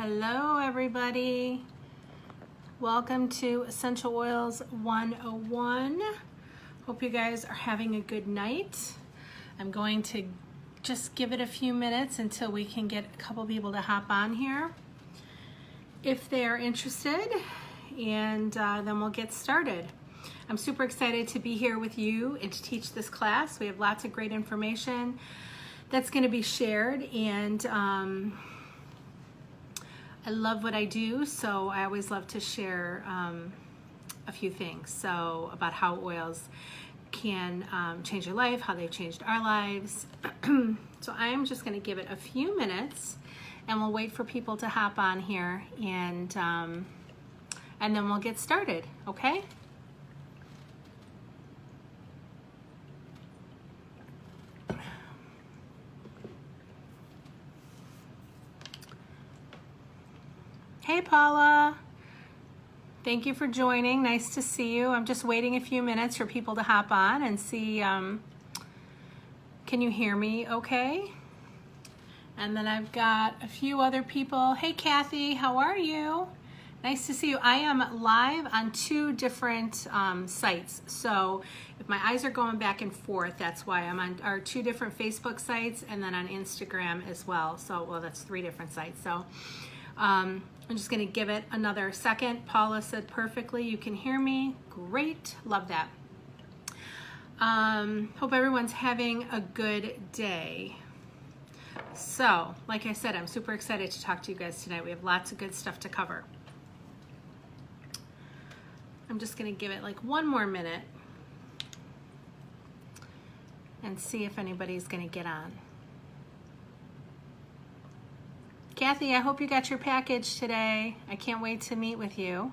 Hello everybody. Welcome to Essential Oils 101. Hope you guys are having a good night. I'm going to just give it a few minutes until we can get a couple people to hop on here if they are interested, and then we'll get started. I'm super excited to be here with you and to teach this class. We have lots of great information that's going to be shared, and I love what I do, so I always love to share a few things about how oils can change your life, how they've changed our lives. So I am just going to give it a few minutes, and we'll wait for people to hop on here, and then we'll get started, okay? Hey Paula, thank you for joining. Nice to see you. I'm just waiting a few minutes for people to hop on and see, can you hear me okay? And then I've got a few other people. Hey Kathy, how are you? Nice to see you. I am live on two different sites. So if my eyes are going back and forth, that's why I'm on our two different Facebook sites and then on Instagram as well. So, well, that's three different sites. So I'm just going to give it another second. Paula said perfectly, you can hear me. Great, love that. Hope everyone's having a good day. So, like I said, I'm super excited to talk to you guys tonight. We have lots of good stuff to cover. I'm just going to give it like one more minute and see if anybody's going to get on. Kathy, I hope you got your package today. I can't wait to meet with you.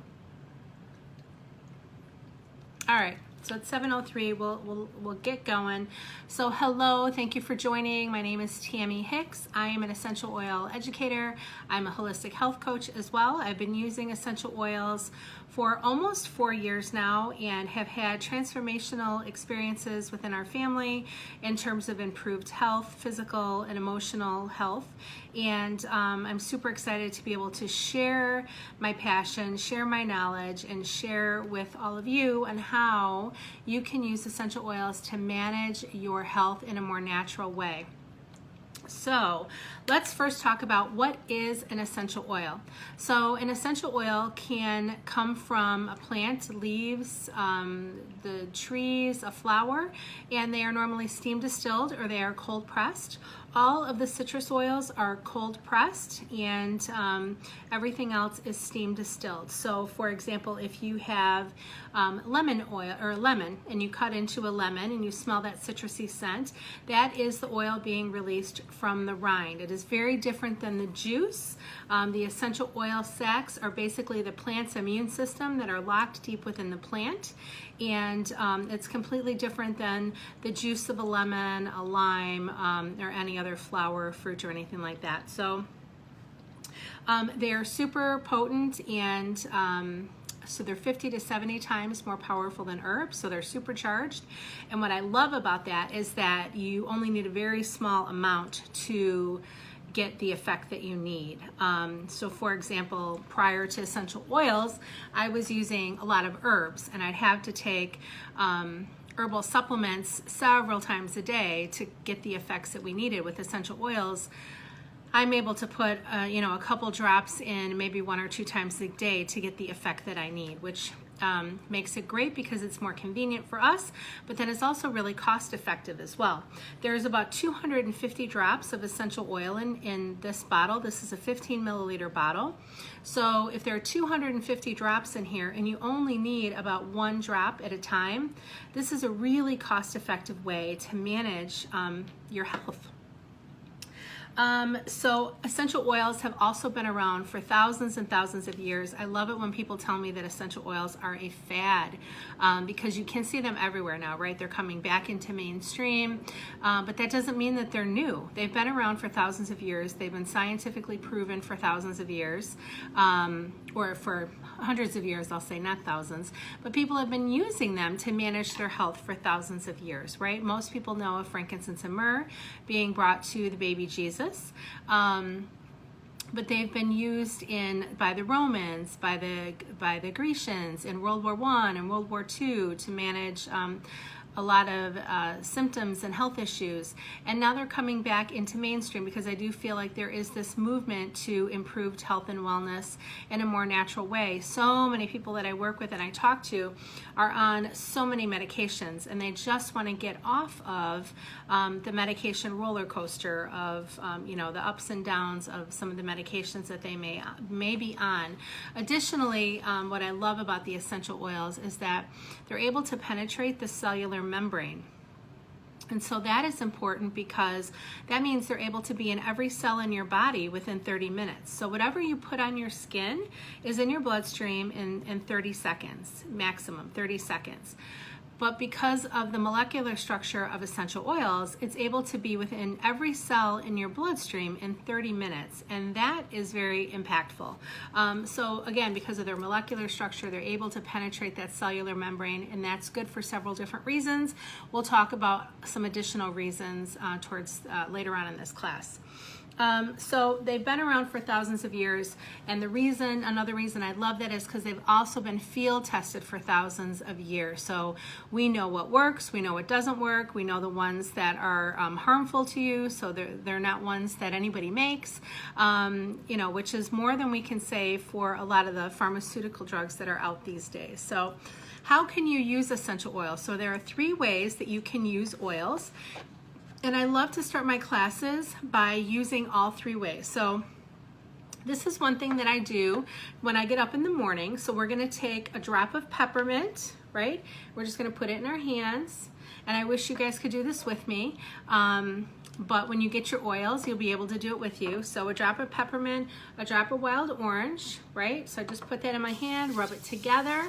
All right, so it's 7:03. We'll get going. So hello, thank you for joining. My name is Tammy Hicks. I am an essential oil educator. I'm a holistic health coach as well. I've been using essential oils for almost 4 years now and have had transformational experiences within our family in terms of improved health, physical and emotional health. And I'm super excited to be able to share my passion, share my knowledge, and share with all of you on how you can use essential oils to manage your health in a more natural way. So let's first talk about what is an essential oil. So an essential oil can come from a plant, leaves, the trees, a flower, and they are normally steam distilled or they are cold pressed. All of the citrus oils are cold pressed, and everything else is steam distilled. So for example, if you have lemon oil or lemon and you cut into a lemon and you smell that citrusy scent, that is the oil being released from the rind. It is very different than the juice. The essential oil sacs are basically the plant's immune system that are locked deep within the plant, and it's completely different than the juice of a lemon, a lime, or any other flower, fruit, or anything like that. So they are super potent, and so they're 50 to 70 times more powerful than herbs, so they're supercharged. And what I love about that is that you only need a very small amount to get the effect that you need. So for example, prior to essential oils, I was using a lot of herbs, and I'd have to take herbal supplements several times a day to get the effects that we needed. With essential oils, I'm able to put a couple drops in maybe 1 or 2 times a day to get the effect that I need, which makes it great because it's more convenient for us, but then it's also really cost effective as well. There's about 250 drops of essential oil in this bottle. This is a 15 milliliter bottle. So if there are 250 drops in here and you only need about 1 drop at a time, this is a really cost effective way to manage your health. So essential oils have also been around for thousands and thousands of years. I love it when people tell me that essential oils are a fad, because you can see them everywhere now, right? They're coming back into mainstream, but that doesn't mean that they're new. They've been around for thousands of years. They've been scientifically proven for thousands of years, or for hundreds of years, I'll say, not thousands, but people have been using them to manage their health for thousands of years, right? Most people know of frankincense and myrrh being brought to the baby Jesus. but they've been used by the Romans, by the Grecians in World War I and World War II to manage a lot of symptoms and health issues. And now they're coming back into mainstream because I do feel like there is this movement to improved health and wellness in a more natural way. So many people that I work with and I talk to are on so many medications, and they just want to get off of the medication roller coaster of the ups and downs of some of the medications that they may be on. Additionally, what I love about the essential oils is that they're able to penetrate the cellular membrane. And so that is important because that means they're able to be in every cell in your body within 30 minutes. So whatever you put on your skin is in your bloodstream in 30 seconds, maximum 30 seconds. But because of the molecular structure of essential oils, it's able to be within every cell in your bloodstream in 30 minutes, and that is very impactful. So again, because of their molecular structure, they're able to penetrate that cellular membrane, and that's good for several different reasons. We'll talk about some additional reasons towards later on in this class. So they've been around for thousands of years, and another reason I love that is because they've also been field tested for thousands of years. So we know what works, we know what doesn't work, we know the ones that are harmful to you, so they're not ones that anybody makes, which is more than we can say for a lot of the pharmaceutical drugs that are out these days. So how can you use essential oils? So there are 3 ways that you can use oils. And I love to start my classes by using all 3 ways. So this is one thing that I do when I get up in the morning. So we're going to take a drop of peppermint, right? We're just going to put it in our hands. And I wish you guys could do this with me. But when you get your oils, you'll be able to do it with you. So a drop of peppermint, a drop of wild orange, right? So I just put that in my hand, rub it together.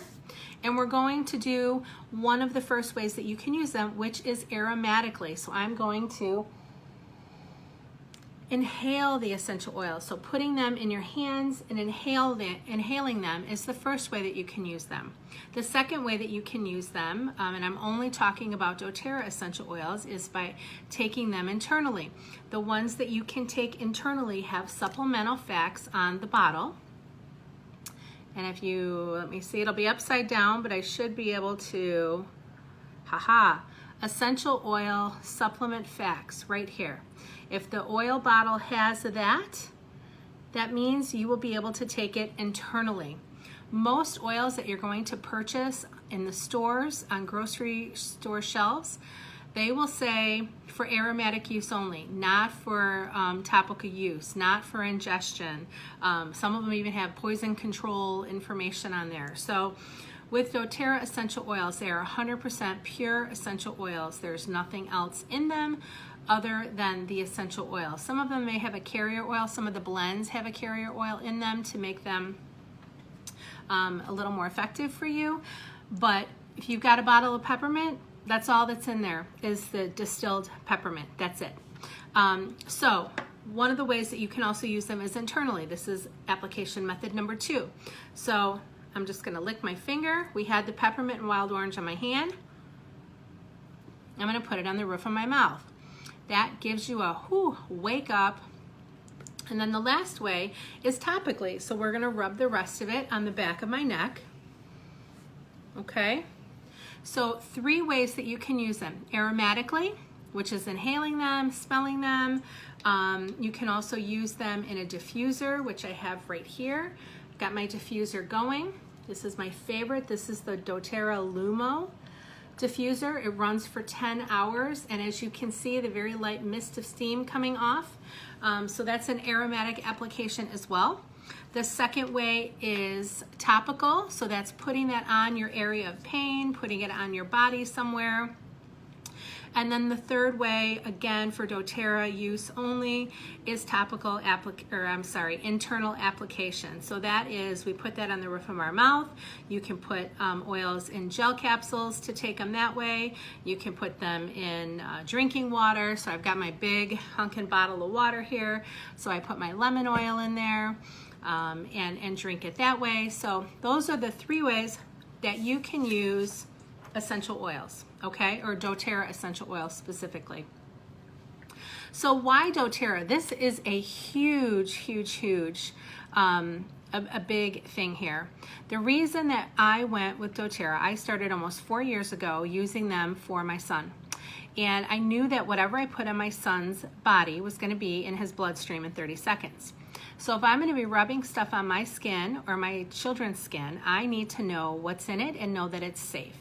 And we're going to do one of the first ways that you can use them, which is aromatically. So I'm going to inhale the essential oils. So putting them in your hands and inhaling them is the first way that you can use them. The second way that you can use them, and I'm only talking about doTerra essential oils, is by taking them internally. The ones that you can take internally have supplemental facts on the bottle. And if you, let me see, it'll be upside down, but I should be able to, essential oil supplement facts right here. If the oil bottle has that means you will be able to take it internally. Most oils that you're going to purchase in the stores, on grocery store shelves, they will say for aromatic use only, not for topical use, not for ingestion. Some of them even have poison control information on there. So with doTerra essential oils, they are 100% pure essential oils. There's nothing else in them other than the essential oil. Some of them may have a carrier oil. Some of the blends have a carrier oil in them to make them a little more effective for you. But if you've got a bottle of peppermint, that's all that's in there is the distilled peppermint. That's it. So one of the ways that you can also use them is internally. This is application method number 2. So I'm just going to lick my finger. We had the peppermint and wild orange on my hand. I'm going to put it on the roof of my mouth. That gives you a wake up. And then the last way is topically. So we're going to rub the rest of it on the back of my neck. Okay? So 3 ways that you can use them. Aromatically, which is inhaling them, smelling them. You can also use them in a diffuser, which I have right here. I've got my diffuser going. This is my favorite. This is the doTerra Lumo diffuser. It runs for 10 hours, and as you can see, the very light mist of steam coming off. So that's an aromatic application as well. The second way is topical, so that's putting that on your area of pain, putting it on your body somewhere. And then the third way, again for doTerra use only, is internal application. So that is, we put that on the roof of our mouth. You can put oils in gel capsules to take them that way. You can put them in drinking water. So I've got my big hunkin' bottle of water here. So I put my lemon oil in there and drink it that way. So those are the 3 ways that you can use essential oils, okay, or doTerra essential oils specifically. So why doTerra? This is a huge, a big thing here. The reason that I went with doTerra, I started almost 4 years ago using them for my son. And I knew that whatever I put on my son's body was going to be in his bloodstream in 30 seconds. So if I'm going to be rubbing stuff on my skin or my children's skin, I need to know what's in it and know that it's safe.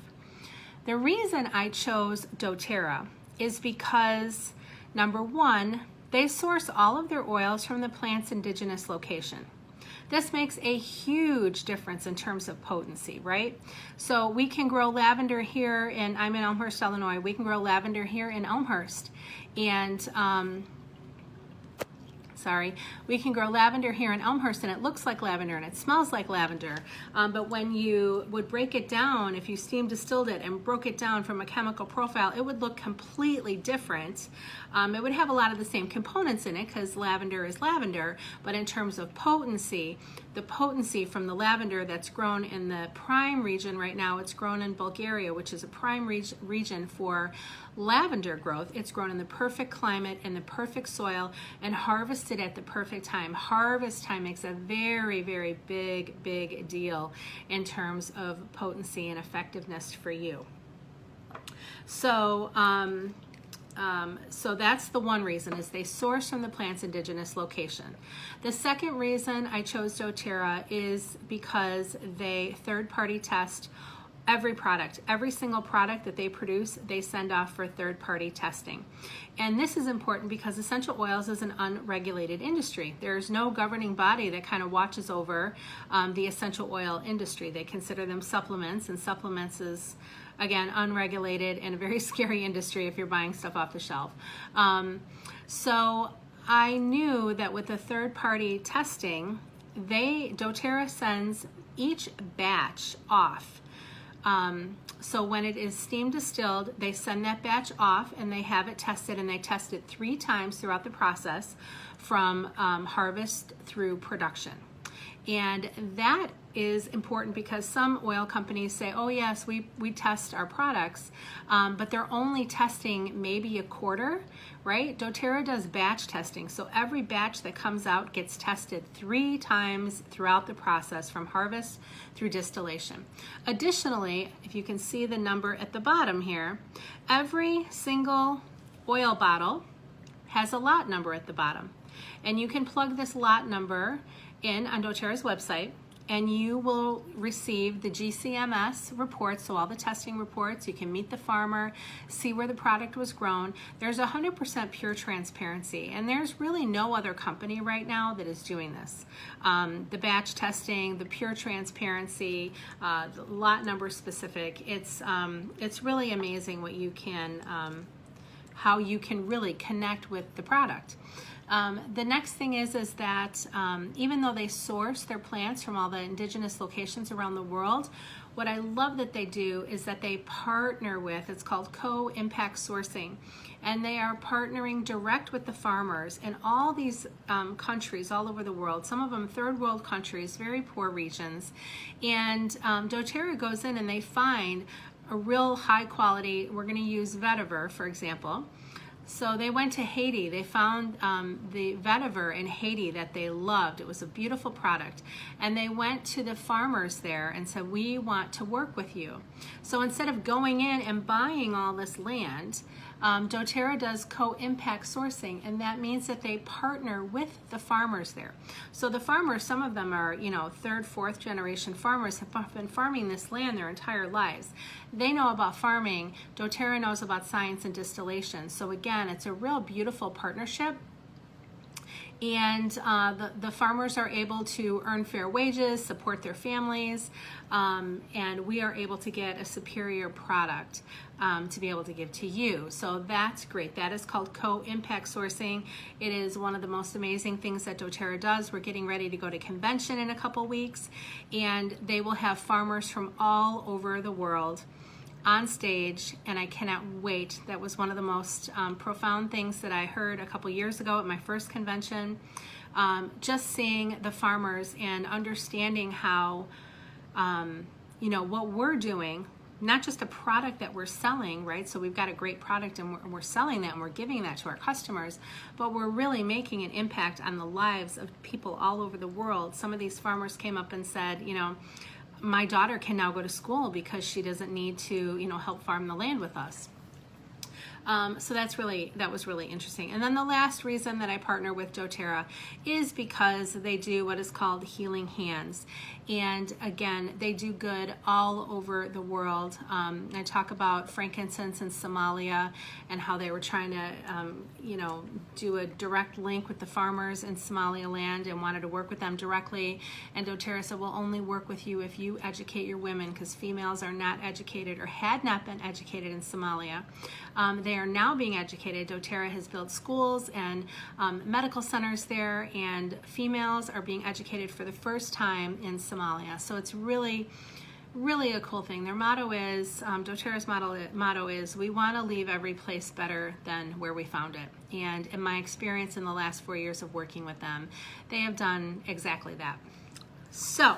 The reason I chose doTerra is because, number one, they source all of their oils from the plant's indigenous location. This makes a huge difference in terms of potency, right? So we can grow lavender here, and I'm in Elmhurst, Illinois. We can grow lavender here in Elmhurst, and we can grow lavender here in Elmhurst, and it looks like lavender and it smells like lavender. But when you would break it down, if you steam distilled it and broke it down from a chemical profile, it would look completely different. It would have a lot of the same components in it because lavender is lavender, but in terms of potency, the potency from the lavender that's grown in the prime region right now, it's grown in Bulgaria, which is a prime region for lavender growth. It's grown in the perfect climate and the perfect soil and harvested at the perfect time. Harvest time makes a very, very big deal in terms of potency and effectiveness for you. So that's the one reason, is they source from the plant's indigenous location. The second reason I chose doTerra is because they third-party test every product. Every single product that they produce, they send off for third-party testing. And this is important because essential oils is an unregulated industry. There's no governing body that kind of watches over the essential oil industry. They consider them supplements, and supplements is, again, unregulated and a very scary industry if you're buying stuff off the shelf. So I knew that with the third-party testing, doTerra sends each batch off. So when it is steam distilled, they send that batch off and they have it tested, and they test it 3 times throughout the process from harvest through production. And that is important because some oil companies say, oh yes, we test our products, but they're only testing maybe a quarter, right? doTerra does batch testing. So every batch that comes out gets tested 3 times throughout the process from harvest through distillation. Additionally, if you can see the number at the bottom here, every single oil bottle has a lot number at the bottom. And you can plug this lot number in on doTerra's website, and you will receive the GCMS reports, so all the testing reports. You can meet the farmer, see where the product was grown. There's 100% pure transparency, and there's really no other company right now that is doing this. The batch testing, the pure transparency, the lot number specific, it's really amazing what you can, how you can really connect with the product. The next thing is that even though they source their plants from all the indigenous locations around the world, what I love that they do is that they partner with, it's called co-impact sourcing, and they are partnering direct with the farmers in all these countries all over the world, some of them third world countries, very poor regions, and doTerra goes in and they find a real high quality, we're going to use vetiver for example. So they went to Haiti. They found the vetiver in Haiti that they loved. It was a beautiful product. And they went to the farmers there and said, we want to work with you. So instead of going in and buying all this land, doTerra does co-impact sourcing, and that means that they partner with the farmers there. So the farmers, some of them are, third, fourth generation farmers, have been farming this land their entire lives. They know about farming. doTerra knows about science and distillation. So again, it's a real beautiful partnership. And the farmers are able to earn fair wages, support their families, and we are able to get a superior product to be able to give to you. So that's great. That is called co-impact sourcing. It is one of the most amazing things that doTerra does. We're getting ready to go to convention in a couple weeks, and they will have farmers from all over the world on stage, and I cannot wait. That was one of the most profound things that I heard a couple years ago at my first convention. Just seeing the farmers and understanding how, what we're doing not just a product that we're selling, right? So we've got a great product and we're selling that and we're giving that to our customers, but we're really making an impact on the lives of people all over the world. Some of these farmers came up and said, you know, my daughter can now go to school because she doesn't need to, you know, help farm the land with us. So that was really interesting. And then the last reason that I partner with doTerra is because they do what is called healing hands. And again, they do good all over the world. I talk about frankincense in Somalia and how they were trying to, you know, do a direct link with the farmers in Somaliland and wanted to work with them directly. And doTerra said, we'll only work with you if you educate your women, because females are not educated or had not been educated in Somalia. They are now being educated. doTerra has built schools and medical centers there, and females are being educated for the first time in Somalia. So it's really, really a cool thing. Their motto is, doTerra's motto is, we want to leave every place better than where we found it. And in my experience in the last 4 years of working with them, they have done exactly that. So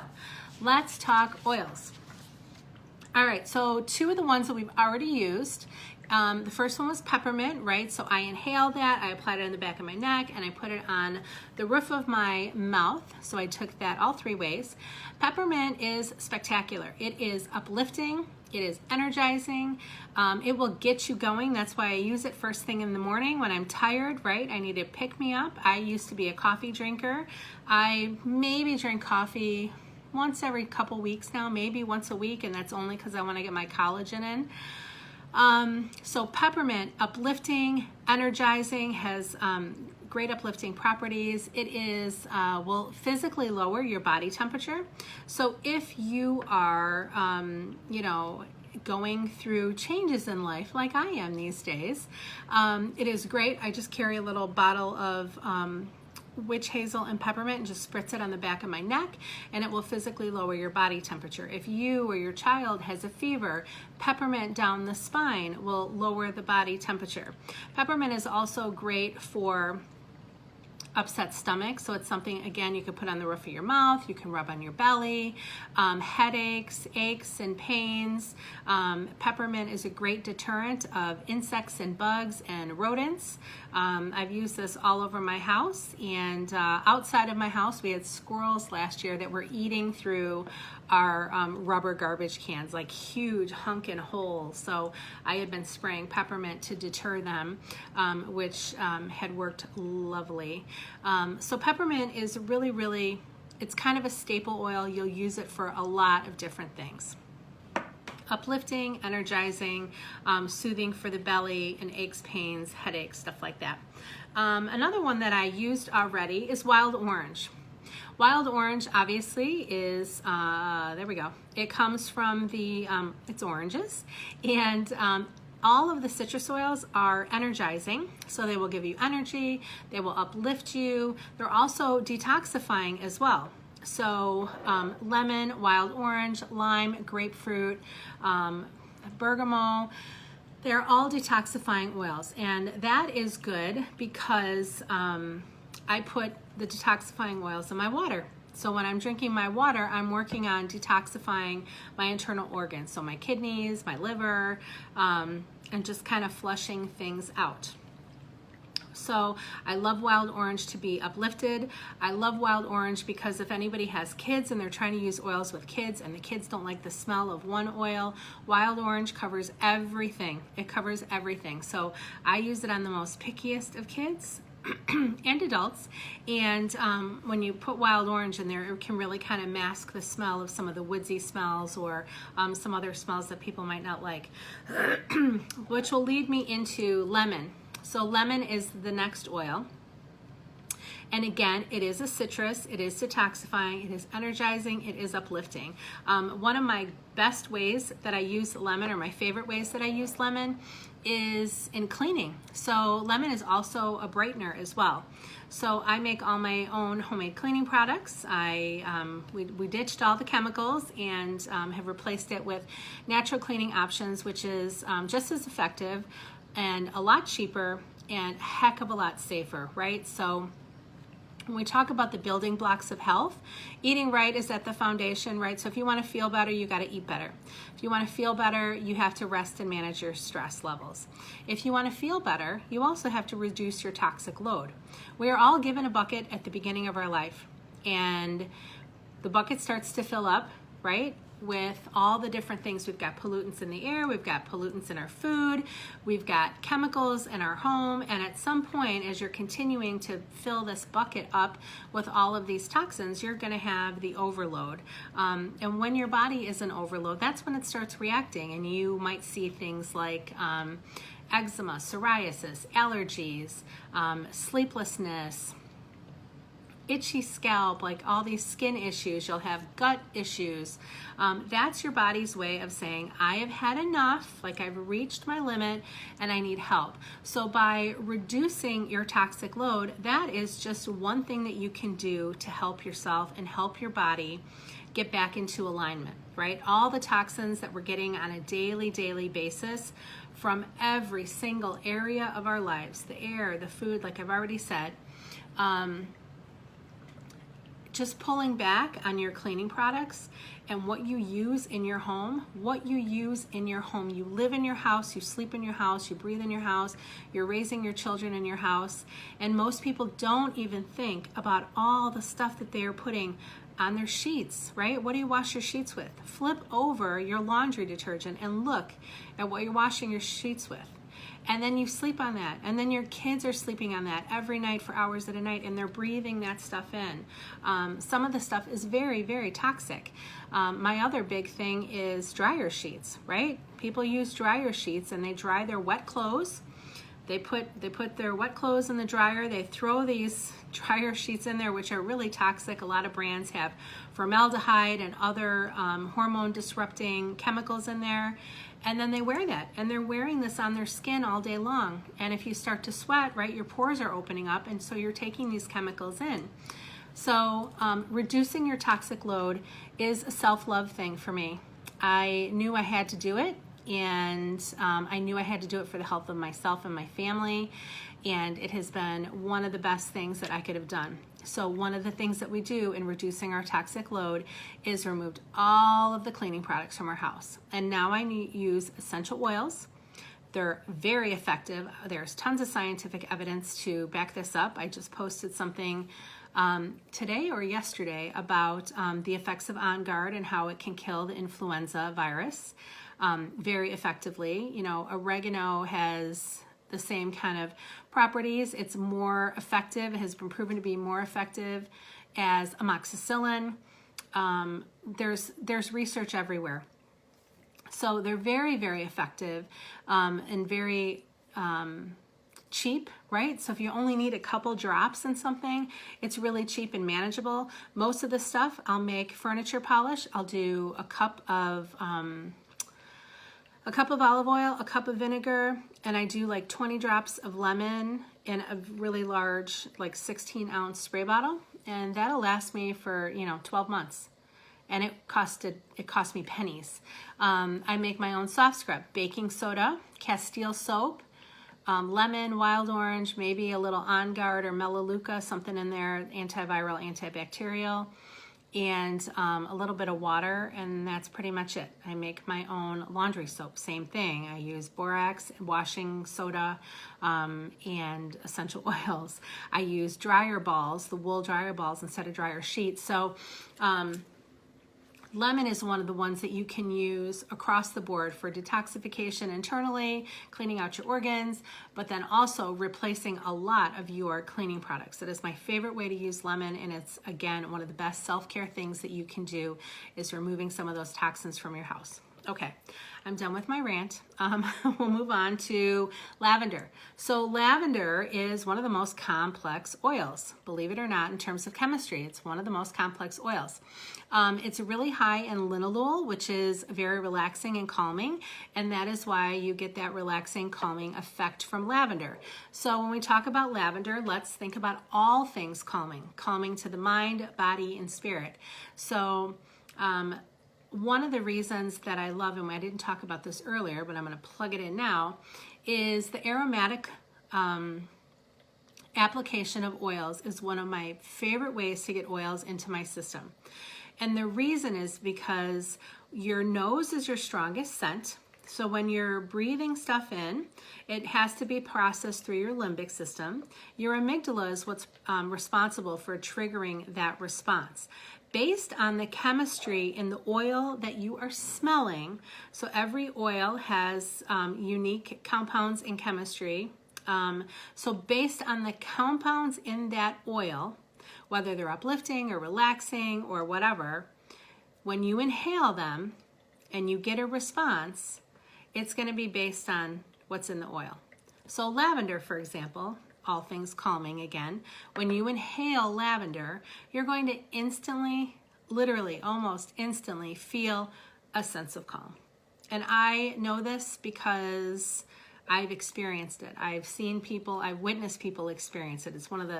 let's talk oils. All right, so two of the ones that we've already used. The first one was peppermint, right? So I inhaled that, I applied it on the back of my neck, and I put it on the roof of my mouth. So I took that all 3 ways. Peppermint is spectacular. It is uplifting. It is energizing. It will get you going. That's why I use it first thing in the morning when I'm tired, right? I need to pick me up. I used to be a coffee drinker. I maybe drink coffee once every couple weeks now, maybe once a week, and that's only because I want to get my collagen in. So peppermint, uplifting, energizing, has great uplifting properties. It is will physically lower your body temperature. So if you are, you know, going through changes in life like I am these days, it is great. I just carry a little bottle of witch hazel and peppermint and just spritz it on the back of my neck, and it will physically lower your body temperature. If you or your child has a fever, peppermint down the spine will lower the body temperature. Peppermint is also great for upset stomach, so it's something, again, you could put on the roof of your mouth, you can rub on your belly, headaches, aches and pains. Peppermint is a great deterrent of insects and bugs and rodents. I've used this all over my house, and outside of my house we had squirrels last year that were eating through our rubber garbage cans, like huge hunkin' holes. So I had been spraying peppermint to deter them, which had worked lovely. So peppermint is really, really, it's kind of a staple oil. You'll use it for a lot of different things. Uplifting, energizing, soothing for the belly and aches, pains, headaches, stuff like that. Another one that I used already is wild orange. Wild orange obviously is, there we go. It comes from the, it's oranges, and all of the citrus oils are energizing, so they will give you energy, they will uplift you. They're also detoxifying as well. So lemon, wild orange, lime, grapefruit, bergamot, they're all detoxifying oils, and that is good because I put the detoxifying oils in my water. So when I'm drinking my water, I'm working on detoxifying my internal organs, so my kidneys, my liver, and just kind of flushing things out. So I love wild orange to be uplifted. I love wild orange because if anybody has kids and they're trying to use oils with kids and the kids don't like the smell of one oil, wild orange covers everything. It covers everything. So I use it on the most pickiest of kids and adults, and when you put wild orange in there, it can really kind of mask the smell of some of the woodsy smells or some other smells that people might not like, which will lead me into lemon. So lemon is the next oil. And again, it is a citrus, it is detoxifying, it is energizing, it is uplifting. One of my best ways that I use lemon, or my favorite ways that I use lemon, is in cleaning. So lemon is also a brightener as well. So I make all my own homemade cleaning products. We ditched all the chemicals and have replaced it with natural cleaning options, which is just as effective and a lot cheaper and a heck of a lot safer, right? So When we talk about the building blocks of health, eating right is at the foundation, right? So if you want to feel better, you got to eat better. If you want to feel better, you have to rest and manage your stress levels. If you want to feel better, you also have to reduce your toxic load. We are all given a bucket at the beginning of our life, and the bucket starts to fill up, right? With all the different things. We've got pollutants in the air, we've got pollutants in our food, we've got chemicals in our home, and at some point, as you're continuing to fill this bucket up with all of these toxins, you're going to have the overload. And when your body is in overload, that's when it starts reacting, and you might see things like eczema, psoriasis, allergies, sleeplessness, itchy scalp, like all these skin issues. You'll have gut issues. That's your body's way of saying, I have had enough, like I've reached my limit and I need help. So by reducing your toxic load, that is just one thing that you can do to help yourself and help your body get back into alignment, right? All the toxins that we're getting on a daily basis from every single area of our lives, the air, the food, like I've already said, just pulling back on your cleaning products and what you use in your home, You live in your house, you sleep in your house, you breathe in your house, you're raising your children in your house, and most people don't even think about all the stuff that they are putting on their sheets, right? What do you wash your sheets with? Flip over your laundry detergent and look at what you're washing your sheets with. And then you sleep on that. And then your kids are sleeping on that every night for hours at a night, and they're breathing that stuff in. Some of the stuff is very toxic. My other big thing is dryer sheets, right? People use dryer sheets and they dry their wet clothes. They put their wet clothes in the dryer. They throw these dryer sheets in there, which are really toxic. A lot of brands have formaldehyde and other hormone disrupting chemicals in there. And then they wear that, and they're wearing this on their skin all day long. And if you start to sweat, right, your pores are opening up, and so you're taking these chemicals in. So reducing your toxic load is a self-love thing for me. I knew I had to do it, and I knew I had to do it for the health of myself and my family, and it has been one of the best things that I could have done. So one of the things that we do in reducing our toxic load is removed all of the cleaning products from our house. And now I use essential oils. They're very effective. There's tons of scientific evidence to back this up. I just posted something today or yesterday about the effects of On Guard and how it can kill the influenza virus very effectively. You know, oregano has the same kind of properties. It's more effective. It has been proven to be more effective as amoxicillin. There's research everywhere. So they're very effective and very cheap, right? So if you only need a couple drops in something, it's really cheap and manageable. Most of the stuff, I'll make furniture polish. I'll do a cup of olive oil, a cup of vinegar, and I do like 20 drops of lemon in a really large, like 16-ounce spray bottle, and that'll last me for 12 months. And it cost me pennies. I make my own soft scrub: baking soda, Castile soap, lemon, wild orange, maybe a little On Guard or Melaleuca, something in there, antiviral, antibacterial, and a little bit of water, and that's pretty much it. I make my own laundry soap, same thing. I use borax, washing soda, and essential oils. I use dryer balls, the wool dryer balls, instead of dryer sheets. So lemon is one of the ones that you can use across the board for detoxification internally, cleaning out your organs, but then also replacing a lot of your cleaning products. That is my favorite way to use lemon, and it's, again, one of the best self-care things that you can do is removing some of those toxins from your house. Okay, I'm done with my rant. We'll move on to lavender. So lavender is one of the most complex oils, believe it or not, in terms of chemistry. It's one of the most complex oils. It's really high in linalool, which is very relaxing and calming, and that is why you get that relaxing, calming effect from lavender. So when we talk about lavender, let's think about all things calming to the mind, body, and spirit. So one of the reasons that I love, and I didn't talk about this earlier, but I'm going to plug it in now, is the aromatic application of oils is one of my favorite ways to get oils into my system. And the reason is because your nose is your strongest scent. So when you're breathing stuff in, it has to be processed through your limbic system. Your amygdala is what's responsible for triggering that response. Based on the chemistry in the oil that you are smelling, so every oil has unique compounds in chemistry. So based on the compounds in that oil, whether they're uplifting or relaxing or whatever, when you inhale them and you get a response, it's going to be based on what's in the oil. So lavender, for example, all things calming again, when you inhale lavender, you're going to instantly, literally almost instantly feel a sense of calm. And I know this because I've experienced it. I've seen people, I've witnessed people experience it. It's one of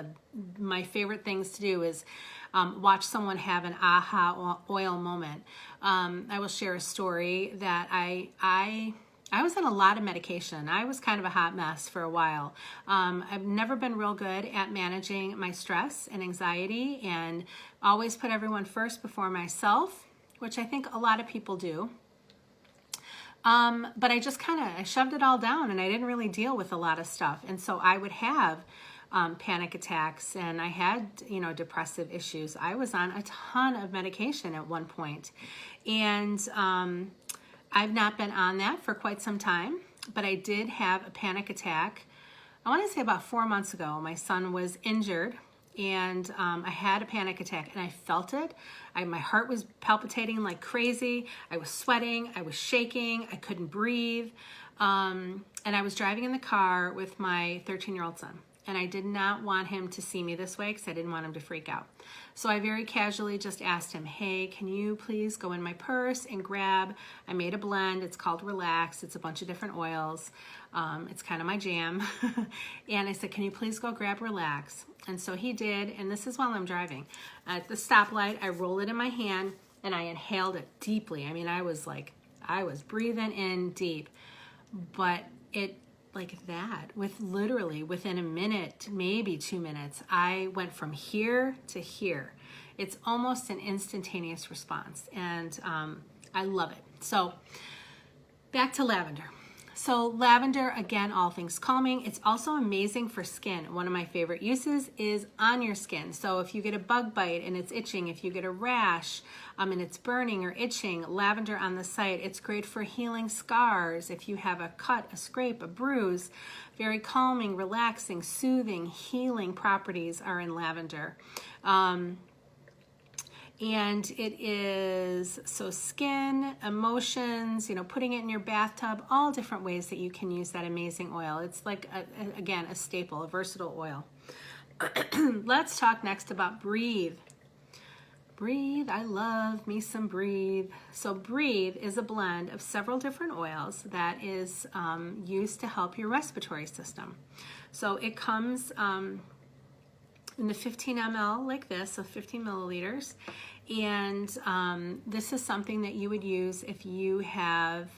my favorite things to do is watch someone have an aha oil moment. I will share a story that I was on a lot of medication. I was kind of a hot mess for a while. I've never been real good at managing my stress and anxiety, and always put everyone first before myself, which I think a lot of people do. But I just I shoved it all down, and I didn't really deal with a lot of stuff. And so I would have panic attacks, and I had, depressive issues. I was on a ton of medication at one point. And I've not been on that for quite some time, but I did have a panic attack. I want to say about 4 months ago. My son was injured, and I had a panic attack, and I felt it. My heart was palpitating like crazy. I was sweating. I was shaking. I couldn't breathe. And I was driving in the car with my 13-year-old son. And I did not want him to see me this way because I didn't want him to freak out. So I very casually just asked him, hey, can you please go in my purse and grab, I made a blend, it's called Relax, it's a bunch of different oils, it's kind of my jam. And I said, can you please go grab Relax? And so he did, and this is while I'm driving. At the stoplight, I roll it in my hand, and I inhaled it deeply. I mean, I was breathing in deep, but it, like that, literally within a minute, maybe 2 minutes, I went from here to here. It's almost an instantaneous response, and I love it. So back to lavender. So lavender, again, all things calming. It's also amazing for skin. One of my favorite uses is on your skin. So if you get a bug bite and it's itching, if you get a rash and it's burning or itching, lavender on the site. It's great for healing scars. If you have a cut, a scrape, a bruise, very calming, relaxing, soothing, healing properties are in lavender. And it is, so skin, emotions, putting it in your bathtub, all different ways that you can use that amazing oil. It's like, again, a staple, a versatile oil. Let's talk next about Breathe. Breathe, I love me some Breathe. So Breathe is a blend of several different oils that is used to help your respiratory system. So it comes in the 15 ml like this, so 15 milliliters. And this is something that you would use if you have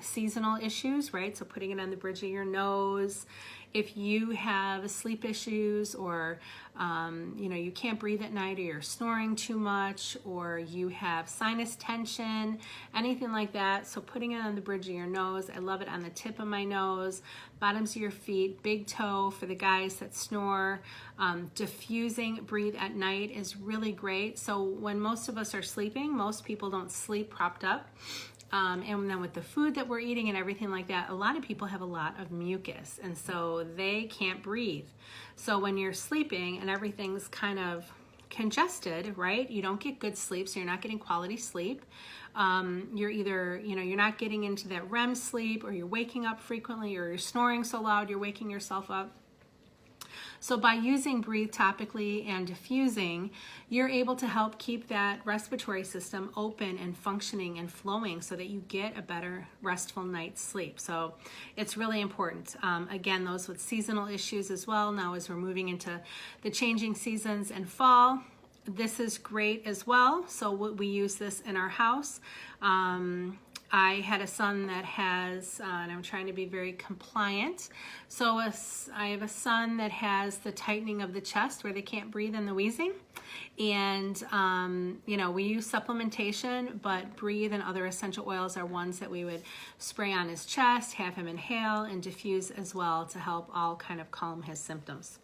seasonal issues, right? So putting it on the bridge of your nose. If you have sleep issues, or you can't breathe at night, or you're snoring too much, or you have sinus tension, anything like that. So putting it on the bridge of your nose. I love it on the tip of my nose, bottoms of your feet, big toe for the guys that snore. Diffusing Breathe at night is really great. So when most of us are sleeping, most people don't sleep propped up. And then with the food that we're eating and everything like that, a lot of people have a lot of mucus, and so they can't breathe. So when you're sleeping and everything's kind of congested, right? You don't get good sleep, so you're not getting quality sleep. You're either, you're not getting into that REM sleep, or you're waking up frequently, or you're snoring so loud you're waking yourself up. So by using Breathe topically and diffusing, you're able to help keep that respiratory system open and functioning and flowing so that you get a better restful night's sleep. So it's really important. Again, those with seasonal issues as well. Now as we're moving into the changing seasons and fall, this is great as well. So we use this in our house. I had a son that has, and I'm trying to be very compliant, so I have a son that has the tightening of the chest where they can't breathe and the wheezing. And, you know, we use supplementation, but Breathe and other essential oils are ones that we would spray on his chest, have him inhale and diffuse as well to help all kind of calm his symptoms.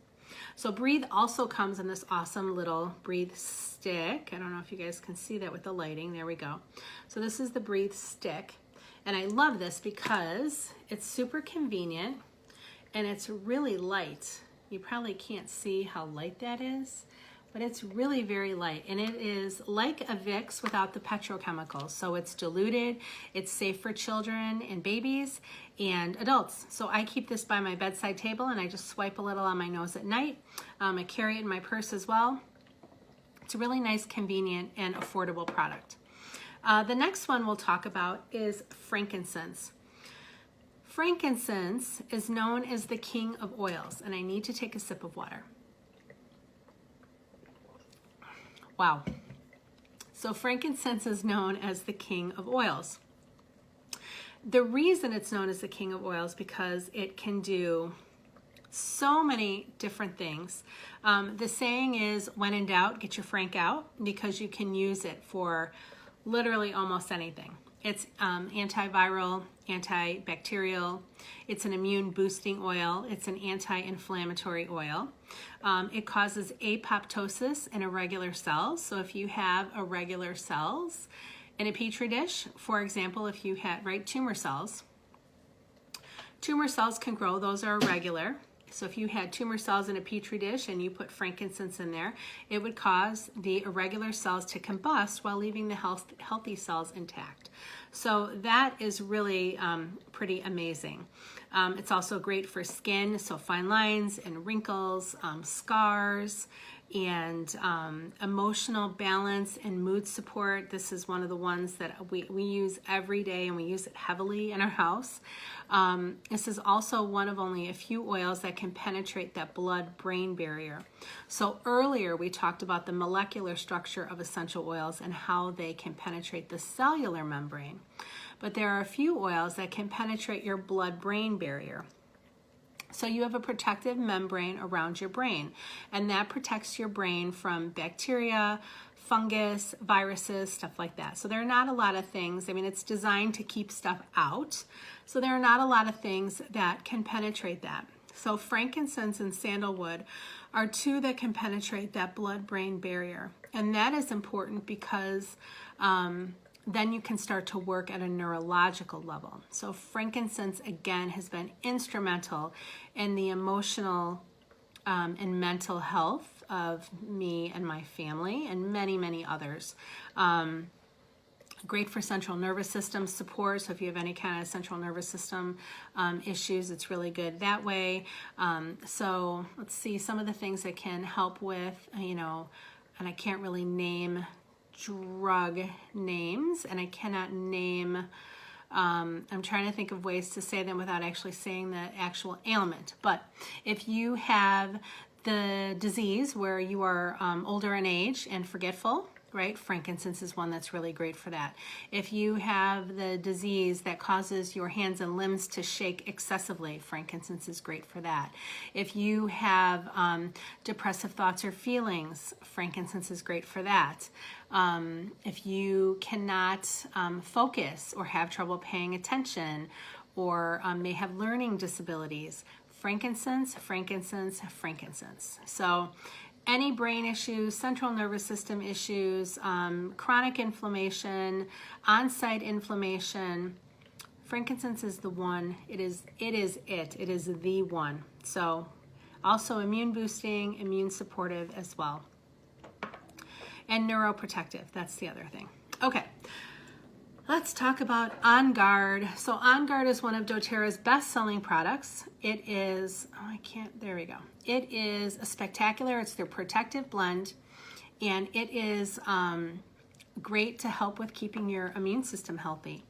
So Breathe also comes in this awesome little Breathe stick. I don't know if you guys can see that with the lighting. There we go. So this is the Breathe stick. And I love this because it's super convenient and it's really light. You probably can't see how light that is, but it's really very light, and it is like a Vicks without the petrochemicals. So it's diluted, it's safe for children and babies and adults. So I keep this by my bedside table and I just swipe a little on my nose at night. I carry it in my purse as well. It's a really nice, convenient, and affordable product. The next one we'll talk about is frankincense. Frankincense is known as the king of oils, and I need to take a sip of water. Wow. So frankincense is known as the king of oils. The reason it's known as the king of oils because it can do so many different things. The saying is, when in doubt, get your frank out, because you can use it for literally almost anything. It's antiviral, antibacterial, it's an immune boosting oil, it's an anti-inflammatory oil. It causes apoptosis in irregular cells. So if you have irregular cells in a petri dish, for example, if you had tumor cells can grow, those are irregular. So if you had tumor cells in a petri dish and you put frankincense in there, it would cause the irregular cells to combust while leaving the healthy cells intact. So that is really pretty amazing. It's also great for skin, so fine lines and wrinkles, scars, and emotional balance and mood support. This is one of the ones that we use every day, and we use it heavily in our house. This is also one of only a few oils that can penetrate that blood-brain barrier. So earlier we talked about the molecular structure of essential oils and how they can penetrate the cellular membrane. But there are a few oils that can penetrate your blood-brain barrier. So you have a protective membrane around your brain, and that protects your brain from bacteria, fungus, viruses, stuff like that. So there are not a lot of things. I mean, it's designed to keep stuff out. So there are not a lot of things that can penetrate that. So frankincense and sandalwood are two that can penetrate that blood-brain barrier. And that is important because then you can start to work at a neurological level. So frankincense, again, has been instrumental in the emotional and mental health of me and my family and many, many others. Great for central nervous system support. So if you have any kind of central nervous system issues, it's really good that way. So let's see some of the things that can help with, and I can't really name drug names, and I cannot name, I'm trying to think of ways to say them without actually saying the actual ailment. But if you have the disease where you are older in age and forgetful, right? Frankincense is one that's really great for that. If you have the disease that causes your hands and limbs to shake excessively, frankincense is great for that. If you have depressive thoughts or feelings, frankincense is great for that. If you cannot focus or have trouble paying attention or may have learning disabilities, frankincense, frankincense, frankincense. So any brain issues, central nervous system issues, chronic inflammation, on-site inflammation, frankincense is the one. It is the one. So also immune boosting, immune supportive as well. And neuroprotective, that's the other thing. Okay, let's talk about On Guard. So On Guard is one of doTerra's best-selling products. It is, there we go. It is a spectacular, it's their protective blend, and it is great to help with keeping your immune system healthy.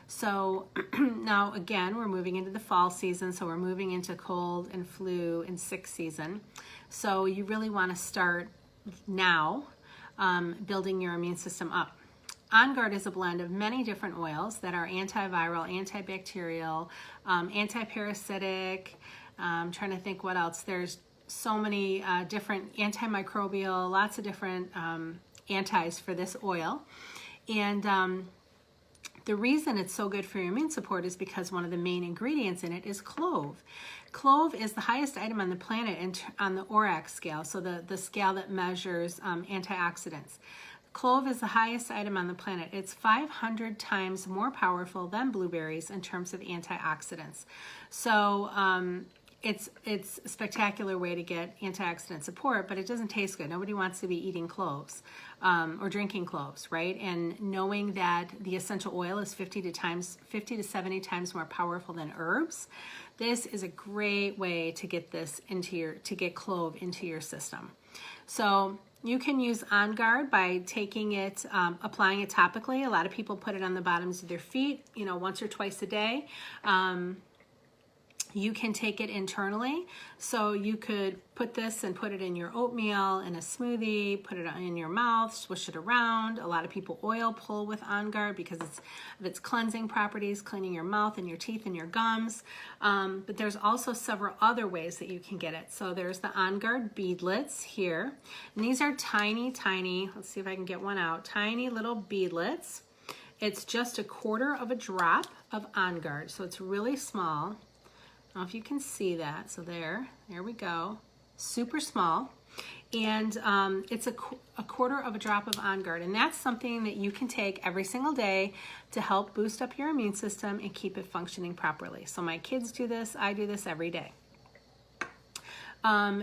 So now again, we're moving into the fall season, so we're moving into cold and flu and sick season. So you really want to start now building your immune system up. On Guard is a blend of many different oils that are antiviral, antibacterial, antiparasitic. I'm trying to think what else. There's so many different antimicrobial, lots of different antis for this oil. And the reason it's so good for your immune support is because one of the main ingredients in it is clove. Clove is the highest item on the planet on the ORAC scale, so the scale that measures antioxidants. Clove is the highest item on the planet. It's 500 times more powerful than blueberries in terms of antioxidants. So it's a spectacular way to get antioxidant support, but it doesn't taste good. Nobody wants to be eating cloves or drinking cloves, right? And knowing that the essential oil is 50 to 70 times more powerful than herbs, this is a great way to get this to get clove into your system. So you can use On Guard by taking it, applying it topically. A lot of people put it on the bottoms of their feet, once or twice a day. You can take it internally, so you could put this and put it in your oatmeal, in a smoothie, put it in your mouth, swish it around. A lot of people oil pull with On Guard because of its cleansing properties, cleaning your mouth and your teeth and your gums. But there's also several other ways that you can get it. So there's the On Guard beadlets here. And these are tiny, let's see if I can get one out, tiny little beadlets. It's just 1/4 of a drop of On Guard, so it's really small. I don't know if you can see that. So there we go. Super small. And it's 1/4 of a drop of On Guard. And that's something that you can take every single day to help boost up your immune system and keep it functioning properly. So my kids do this. I do this every day.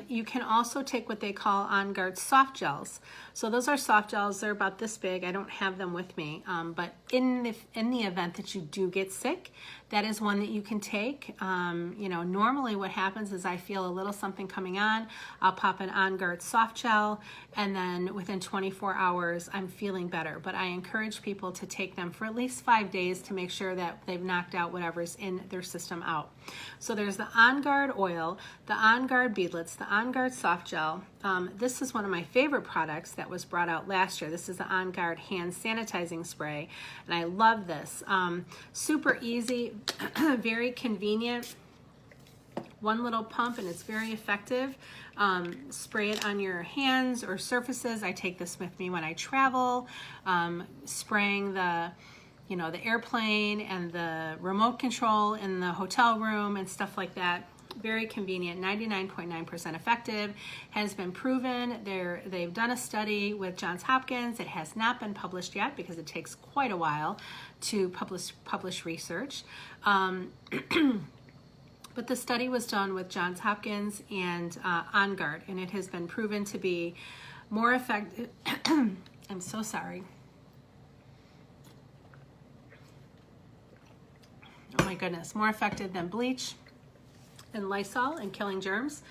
You can also take what they call On Guard soft gels. So those are soft gels. They're about this big. I don't have them with me. But in the event that you do get sick, that is one that you can take. Normally what happens is I feel a little something coming on. I'll pop an On Guard soft gel, and then within 24 hours, I'm feeling better. But I encourage people to take them for at least 5 days to make sure that they've knocked out whatever's in their system out. So there's the On Guard oil, the On Guard beadlets, the On Guard soft gel. This is one of my favorite products that was brought out last year. This is the On Guard hand sanitizing spray, and I love this. Super easy, very convenient. One little pump and it's very effective. Spray it on your hands or surfaces. I take this with me when I travel, spraying the airplane and the remote control in the hotel room and stuff like that. Very convenient, 99.9% effective, has been proven. They've done a study with Johns Hopkins. It has not been published yet because it takes quite a while to publish research. But the study was done with Johns Hopkins and On Guard, and it has been proven to be more effective. I'm so sorry. Oh my goodness, more effective than bleach and Lysol in killing germs.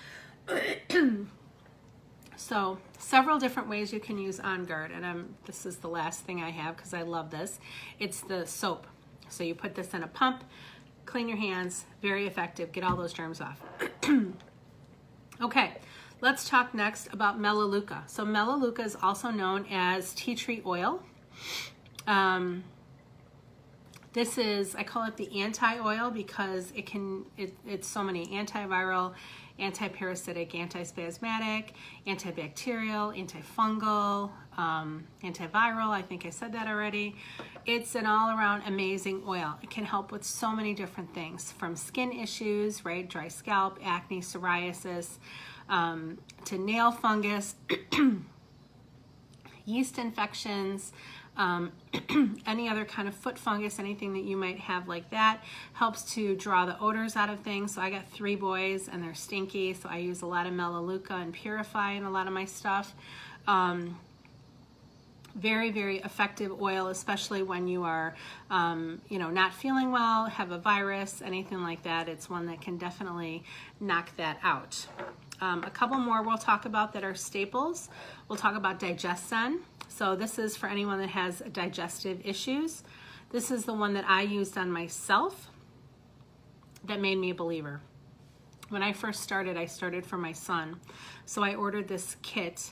So several different ways you can use On Guard, and this is the last thing I have because I love this. It's the soap. So you put this in a pump, clean your hands, very effective, get all those germs off. Okay, let's talk next about melaleuca. So melaleuca is also known as tea tree oil. This is, I call it the anti-oil because it's so many: antiviral, antiparasitic, antispasmodic, antibacterial, antifungal, antiviral. I think I said that already. It's an all-around amazing oil. It can help with so many different things, from skin issues, right, dry scalp, acne, psoriasis, to nail fungus, yeast infections, any other kind of foot fungus, anything that you might have like that. Helps to draw the odors out of things. So I got 3 boys and they're stinky, so I use a lot of melaleuca and Purify in a lot of my stuff. Very, very effective oil, especially when you are, not feeling well, have a virus, anything like that. It's one that can definitely knock that out. A couple more we'll talk about that are staples. We'll talk about Digestin. So this is for anyone that has digestive issues. This is the one that I used on myself that made me a believer. When I first started, I started for my son. So I ordered this kit,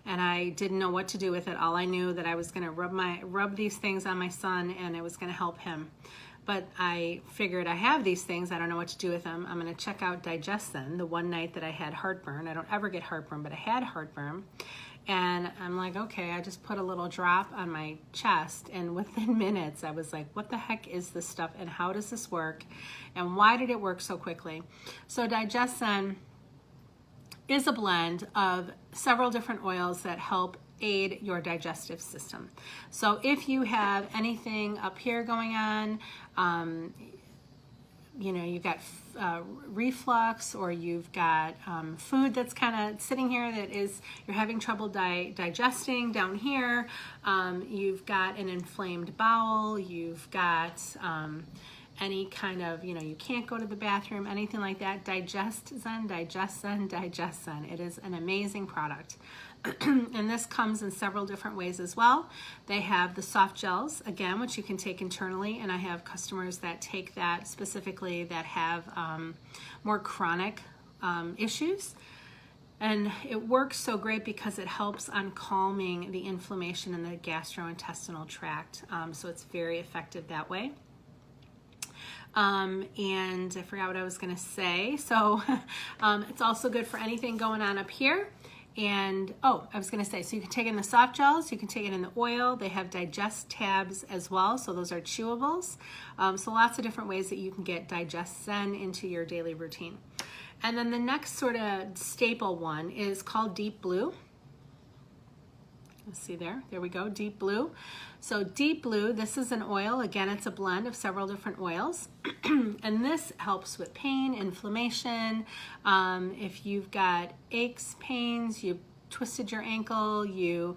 and I didn't know what to do with it. All I knew that I was going to rub these things on my son, and it was going to help him. But I figured I have these things, I don't know what to do with them. I'm going to check out Digestin, the one night that I had heartburn. I don't ever get heartburn, but I had heartburn. And I'm like, okay, I just put a little drop on my chest, and within minutes I was like, what the heck is this stuff, and how does this work, and why did it work so quickly? So Digestin is a blend of several different oils that help aid your digestive system. So if you have anything up here going on, you know, you've got reflux, or you've got food that's kind of sitting here that is, you're having trouble digesting down here, you've got an inflamed bowel, you've got any kind of, you know, you can't go to the bathroom, anything like that, Digestin. It is an amazing product. And this comes in several different ways as well. They have the soft gels, again, which you can take internally, and I have customers that take that specifically that have more chronic issues. And it works so great because it helps on calming the inflammation in the gastrointestinal tract. So it's very effective that way. And I forgot what I was going to say. So it's also good for anything going on up here. And, oh, I was going to say, so you can take it in the soft gels, you can take it in the oil. They have digest tabs as well, so those are chewables. So lots of different ways that you can get Digestin into your daily routine. And then the next sort of staple one is called Deep Blue. Let's see there we go, Deep Blue. So Deep Blue, this is an oil. Again, it's a blend of several different oils. And this helps with pain, inflammation. If you've got aches, pains, you twisted your ankle, you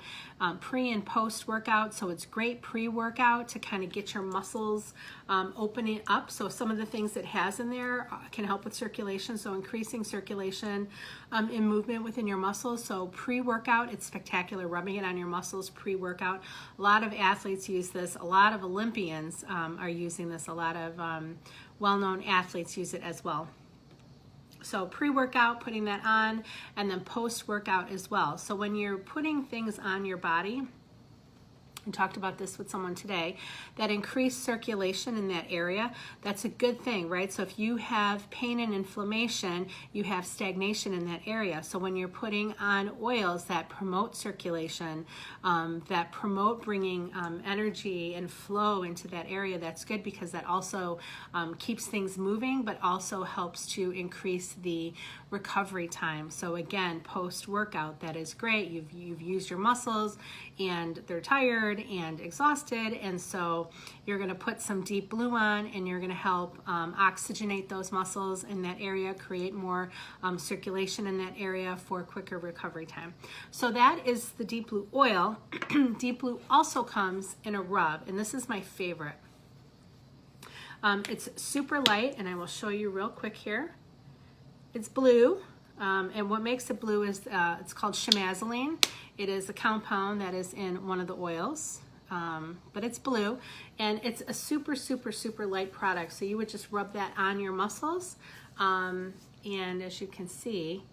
pre and post workout, so it's great pre-workout to kind of get your muscles opening up. So some of the things it has in there can help with circulation, so increasing circulation and movement within your muscles. So pre-workout, it's spectacular, rubbing it on your muscles pre-workout. A lot of athletes use this, a lot of Olympians are using this, a lot of well-known athletes use it as well. So pre-workout, putting that on, and then post-workout as well. So when you're putting things on your body, I talked about this with someone today, that increased circulation in that area, that's a good thing, right? So if you have pain and inflammation, you have stagnation in that area. So when you're putting on oils that promote circulation, that promote bringing energy and flow into that area, that's good, because that also keeps things moving, but also helps to increase the recovery time. So again, post-workout, that is great. You've used your muscles and they're tired and exhausted, and so you're going to put some Deep Blue on, and you're going to help oxygenate those muscles in that area, create more circulation in that area for quicker recovery time. So that is the Deep Blue oil. Deep Blue also comes in a rub, and this is my favorite. It's super light, and I will show you real quick here. It's blue, and what makes it blue is it's called chemazoline. It is a compound that is in one of the oils, but it's blue, and it's a super, super, super light product. So you would just rub that on your muscles, and as you can see,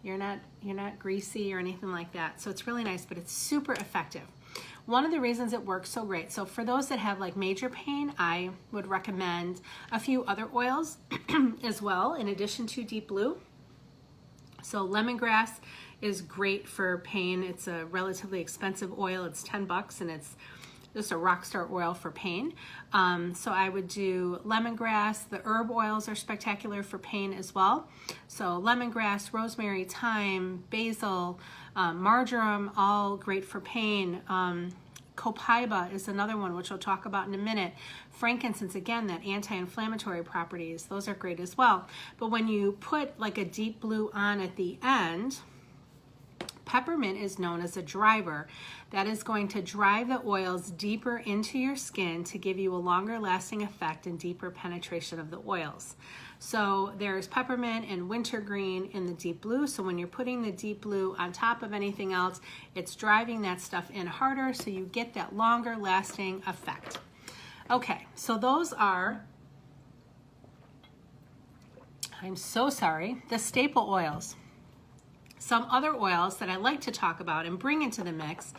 you're not greasy or anything like that. So it's really nice, but it's super effective. One of the reasons it works so great, so for those that have like major pain, I would recommend a few other oils as well, in addition to Deep Blue. So lemongrass is great for pain. It's a relatively expensive oil. It's $10, and it's just a rock star oil for pain. So I would do lemongrass. The herb oils are spectacular for pain as well. So lemongrass, rosemary, thyme, basil, marjoram, all great for pain. Copaiba is another one, which we'll talk about in a minute. Frankincense, again, that anti-inflammatory properties, those are great as well. But when you put like a Deep Blue on at the end, peppermint is known as a driver. That is going to drive the oils deeper into your skin to give you a longer lasting effect and deeper penetration of the oils. So there's peppermint and wintergreen in the Deep Blue. So when you're putting the Deep Blue on top of anything else, it's driving that stuff in harder, so you get that longer lasting effect. Okay, so those are, I'm so sorry, the staple oils. some other oils that I like to talk about and bring into the mix,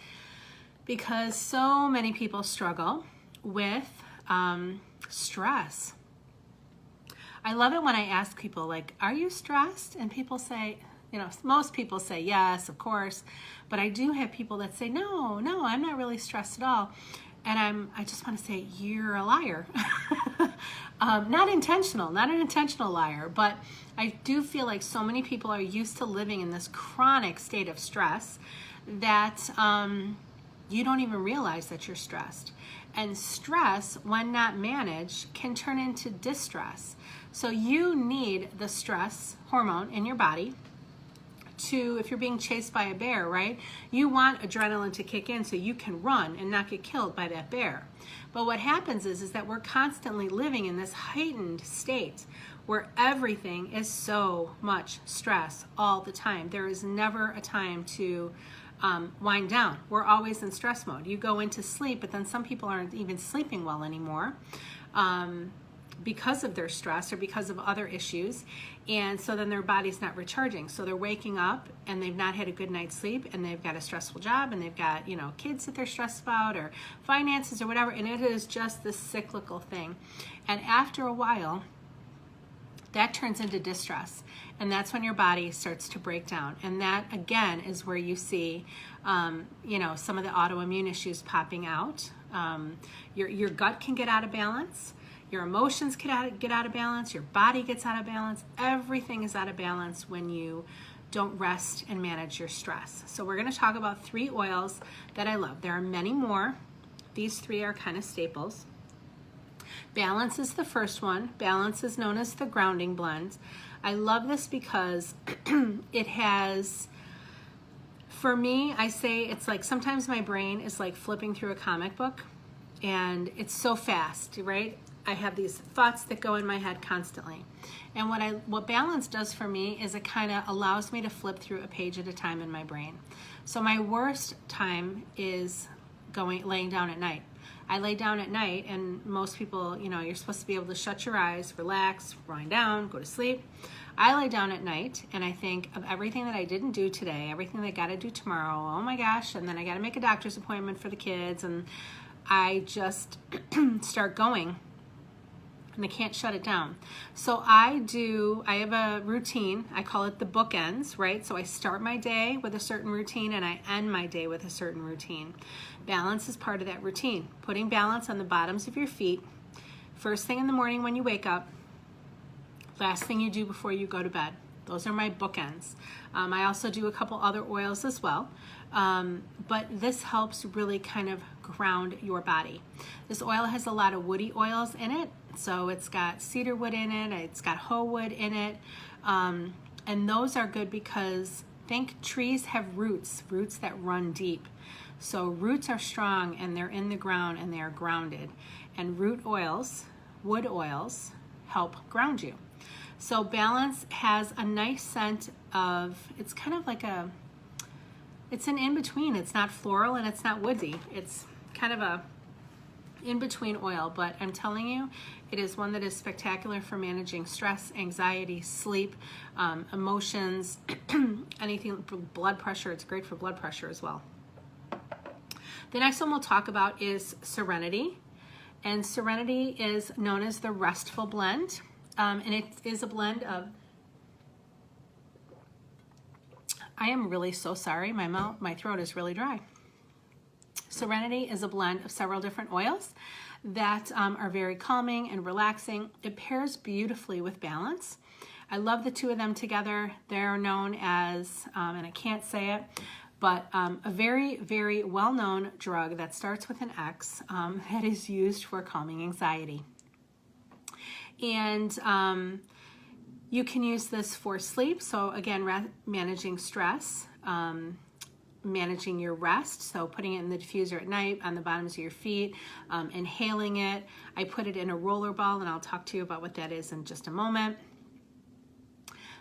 because so many people struggle with stress. I love it when I ask people, like, are you stressed? And people say, you know, most people say yes, of course, but I do have people that say, no, I'm not really stressed at all. And I just want to say, you're a liar. Not an intentional liar, but I do feel like so many people are used to living in this chronic state of stress that you don't even realize that you're stressed. And stress, when not managed, can turn into distress. So you need the stress hormone in your body to, if you're being chased by a bear, right? You want adrenaline to kick in so you can run and not get killed by that bear. But what happens is that we're constantly living in this heightened state where everything is so much stress all the time. There is never a time to wind down. We're always in stress mode. You go into sleep, but then some people aren't even sleeping well anymore because of their stress or because of other issues. And so then their body's not recharging. So they're waking up and they've not had a good night's sleep, and they've got a stressful job, and they've got, you know, kids that they're stressed about, or finances or whatever. And it is just this cyclical thing. And after a while, that turns into distress. And that's when your body starts to break down. And that, again, is where you see, you know, some of the autoimmune issues popping out. Your gut can get out of balance. Your emotions get out of balance. Your body gets out of balance. Everything is out of balance when you don't rest and manage your stress. So we're going to talk about 3 oils that I love. There are many more. These 3 are kind of staples. Balance is the first one. Balance is known as the grounding blend. I love this because it has, for me, I say it's like sometimes my brain is like flipping through a comic book, and it's so fast, right? I have these thoughts that go in my head constantly. And what balance does for me is it kind of allows me to flip through a page at a time in my brain. So my worst time is laying down at night. I lay down at night, and most people, you know, you're supposed to be able to shut your eyes, relax, wind down, go to sleep. I lay down at night and I think of everything that I didn't do today, everything that I got to do tomorrow. Oh my gosh, and then I got to make a doctor's appointment for the kids, and I just start going. And I can't shut it down. So I have a routine. I call it the bookends, right? So I start my day with a certain routine and I end my day with a certain routine. Balance is part of that routine. Putting balance on the bottoms of your feet, first thing in the morning when you wake up, last thing you do before you go to bed. Those are my bookends. I also do a couple other oils as well. But this helps really kind of ground your body. This oil has a lot of woody oils in it. So it's got cedar wood in it, it's got hoe wood in it, and those are good because think trees have roots that run deep. So roots are strong and they're in the ground and they are grounded. And root oils, wood oils, help ground you. So Balance has a nice scent of, it's kind of like it's an in-between. It's not floral and it's not woodsy. It's kind of a in-between oil, but I'm telling you, it is one that is spectacular for managing stress, anxiety, sleep, emotions, anything, blood pressure. It's great for blood pressure as well. The next one we'll talk about is Serenity, and Serenity is known as the Restful Blend, and it is a blend of, I am really so sorry, my throat is really dry. Serenity is a blend of several different oils that are very calming and relaxing. It pairs beautifully with Balance. I love the 2 of them together. They're known as, and I can't say it, but a very, very well-known drug that starts with an X that is used for calming anxiety. And you can use this for sleep. So again, managing stress, managing your rest, so putting it in the diffuser at night on the bottoms of your feet, inhaling it. I put it in a roller ball, and I'll talk to you about what that is in just a moment.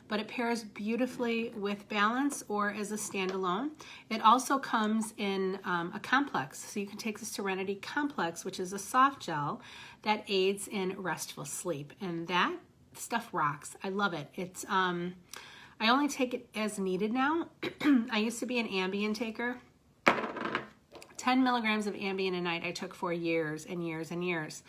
But it pairs beautifully with Balance or as a standalone. It also comes in a complex, so you can take the Serenity Complex, which is a soft gel that aids in restful sleep, and that stuff rocks. I love it. It's I only take it as needed now. I used to be an Ambien taker. 10 milligrams of Ambien a night I took for years and years and years.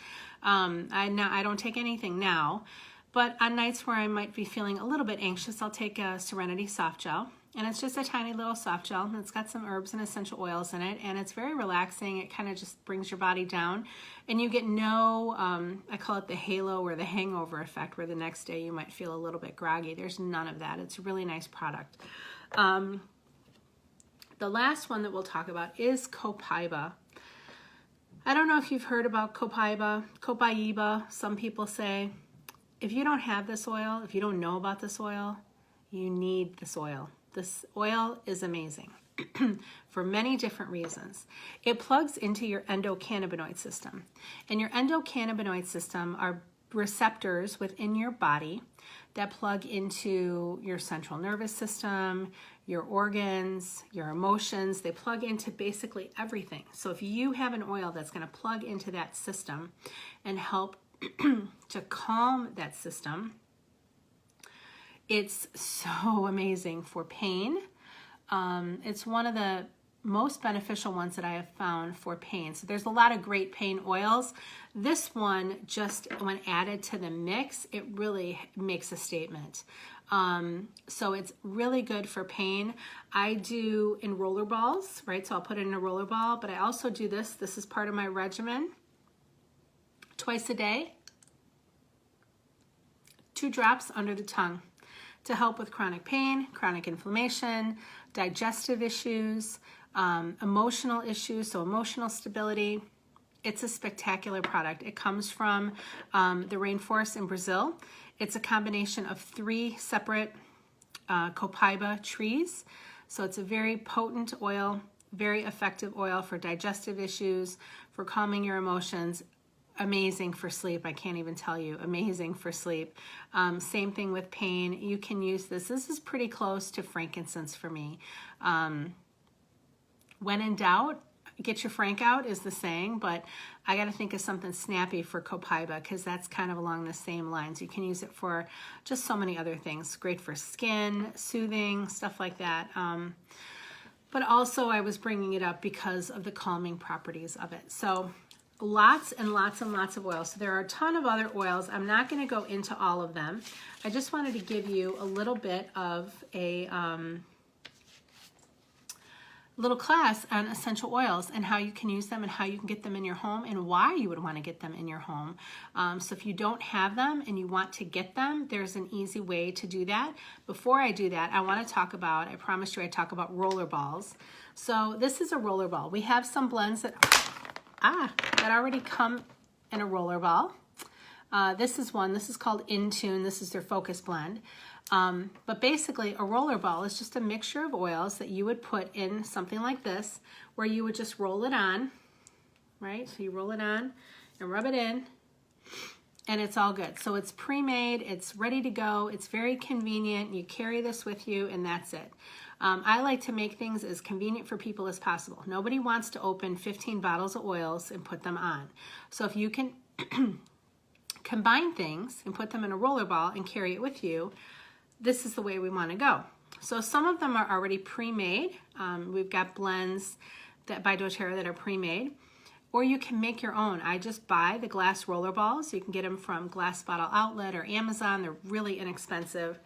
I don't take anything now, but on nights where I might be feeling a little bit anxious, I'll take a Serenity soft gel. And it's just a tiny little soft gel, and it's got some herbs and essential oils in it, and it's very relaxing. It kind of just brings your body down, and you get no, I call it the halo or the hangover effect, where the next day you might feel a little bit groggy. There's none of that. It's a really nice product. The last one that we'll talk about is copaiba. I don't know if you've heard about copaiba, some people say. If you don't have this oil, if you don't know about this oil, you need this oil. This oil is amazing for many different reasons. It plugs into your endocannabinoid system. And your endocannabinoid system are receptors within your body that plug into your central nervous system, your organs, your emotions. They plug into basically everything. So if you have an oil that's going to plug into that system and help to calm that system, it's so amazing for pain. It's one of the most beneficial ones that I have found for pain. So there's a lot of great pain oils. This one, just when added to the mix, it really makes a statement. So it's really good for pain. I do in roller balls, right? So I'll put it in a roller ball, but I also do this. This is part of my regimen. Twice a day, 2 drops under the tongue, to help with chronic pain, chronic inflammation, digestive issues, emotional issues, so emotional stability. It's a spectacular product. It comes from the rainforest in Brazil. It's a combination of 3 separate copaiba trees. So it's a very potent oil, very effective oil for digestive issues, for calming your emotions. Amazing for sleep. I can't even tell you. Amazing for sleep. Same thing with pain. You can use this. This is pretty close to frankincense for me. When in doubt, get your frank out is the saying, but I got to think of something snappy for copaiba because that's kind of along the same lines. You can use it for just so many other things. Great for skin, soothing, stuff like that. But also I was bringing it up because of the calming properties of it. So lots and lots and lots of oils. So there are a ton of other oils. I'm not going to go into all of them. I just wanted to give you a little bit of a little class on essential oils and how you can use them and how you can get them in your home and why you would want to get them in your home. So if you don't have them and you want to get them, there's an easy way to do that. Before I do that, I want to talk about, I promised you I'd talk about roller balls. So this is a roller ball. We have some blends that already come in a roller ball. This is one. This is called In Tune. This is their focus blend. But basically, a roller ball is just a mixture of oils that you would put in something like this, where you would just roll it on, right? So you roll it on and rub it in, and it's all good. So it's pre-made. It's ready to go. It's very convenient. You carry this with you, and that's it. I like to make things as convenient for people as possible. Nobody wants to open 15 bottles of oils and put them on. So if you can combine things and put them in a roller ball and carry it with you, this is the way we want to go. So some of them are already pre-made. We've got blends that by doTerra that are pre-made. Or you can make your own. I just buy the glass roller balls. You can get them from Glass Bottle Outlet or Amazon. They're really inexpensive.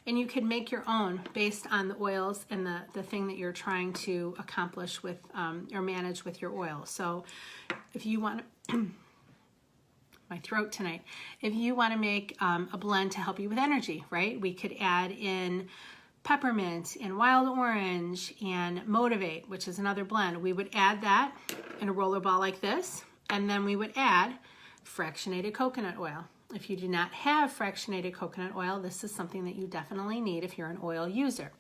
And you can make your own based on the oils and the thing that you're trying to accomplish with or manage with your oil. So if you want to, my throat tonight, if you want to make a blend to help you with energy, right? We could add in peppermint and wild orange and Motivate, which is another blend. We would add that in a roller ball like this, and then we would add fractionated coconut oil. If you do not have fractionated coconut oil, this is something that you definitely need if you're an oil user.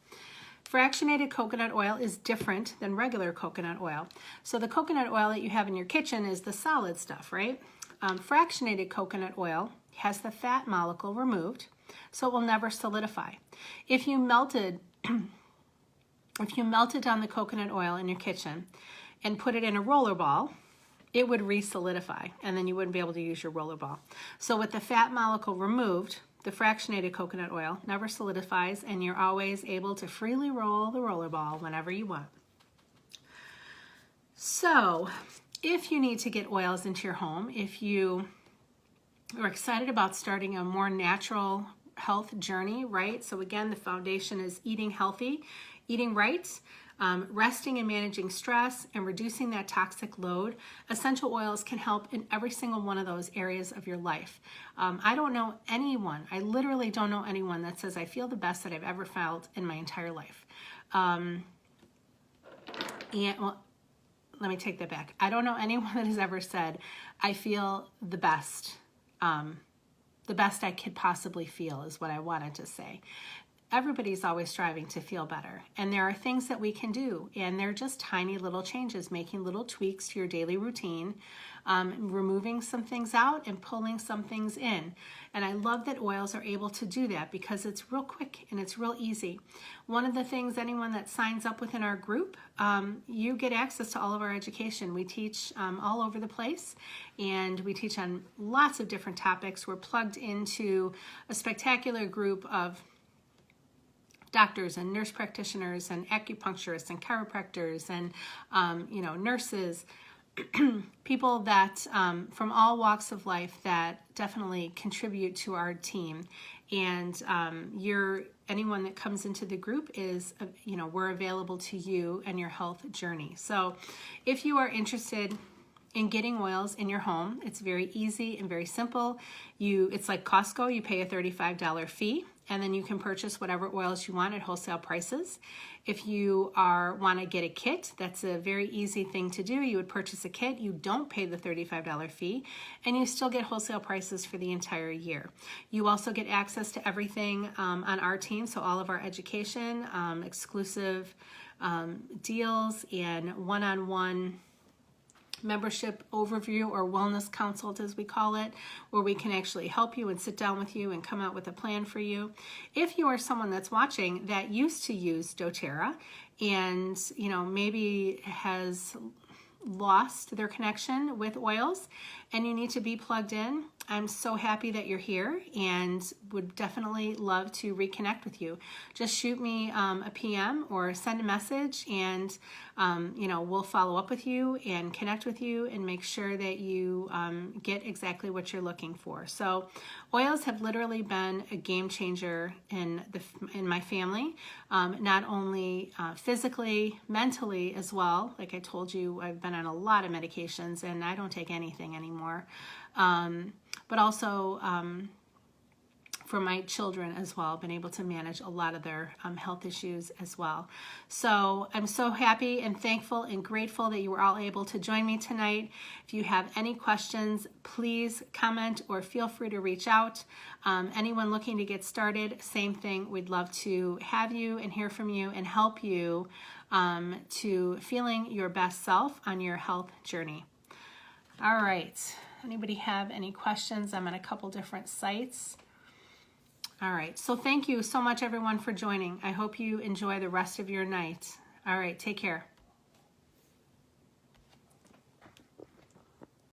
Fractionated coconut oil is different than regular coconut oil. So the coconut oil that you have in your kitchen is the solid stuff, right? Fractionated coconut oil has the fat molecule removed, so it will never solidify. If you melted down the coconut oil in your kitchen and put it in a roller ball, it would re-solidify, and then you wouldn't be able to use your roller ball. So with the fat molecule removed, the fractionated coconut oil never solidifies, and you're always able to freely roll the rollerball whenever you want. So if you need to get oils into your home, if you are excited about starting a more natural health journey, right? So again, the foundation is eating healthy, eating right, resting and managing stress, and reducing that toxic load. Essential oils can help in every single one of those areas of your life. I don't know anyone, I literally don't know anyone that says, I feel the best that I've ever felt in my entire life. Well, let me take that back. I don't know anyone that has ever said, I feel the best I could possibly feel is what I wanted to say. Everybody's always striving to feel better, and there are things that we can do, and they're just tiny little changes, making little tweaks to your daily routine, removing some things out and pulling some things in. And I love that oils are able to do that because it's real quick and it's real easy. One of the things, anyone that signs up within our group, you get access to all of our education. We teach all over the place, and we teach on lots of different topics. We're plugged into a spectacular group of doctors and nurse practitioners and acupuncturists and chiropractors and nurses, people that from all walks of life that definitely contribute to our team. And anyone that comes into the group is, we're available to you and your health journey. So if you are interested in getting oils in your home, it's very easy and very simple. It's like Costco. You pay a $35 fee, and then you can purchase whatever oils you want at wholesale prices. If you want to get a kit, that's a very easy thing to do. You would purchase a kit, you don't pay the $35 fee, and you still get wholesale prices for the entire year. You also get access to everything on our team, so all of our education, exclusive deals, and one-on-one membership overview, or wellness consult as we call it, where we can actually help you and sit down with you and come out with a plan for you. If you are someone that's watching that used to use doTerra and maybe has lost their connection with oils and you need to be plugged in, I'm so happy that you're here and would definitely love to reconnect with you. Just shoot me a PM or send a message, and we'll follow up with you and connect with you and make sure that you get exactly what you're looking for. So oils have literally been a game changer in my family, not only physically, mentally as well. Like I told you, I've been on a lot of medications and I don't take anything anymore. But also for my children as well, been able to manage a lot of their health issues as well. So I'm so happy and thankful and grateful that you were all able to join me tonight. If you have any questions, please comment or feel free to reach out. Anyone looking to get started, same thing. We'd love to have you and hear from you and help you to feeling your best self on your health journey. All right. Anybody have any questions? I'm on a couple different sites. All right. So thank you so much, everyone, for joining. I hope you enjoy the rest of your night. All right. Take care.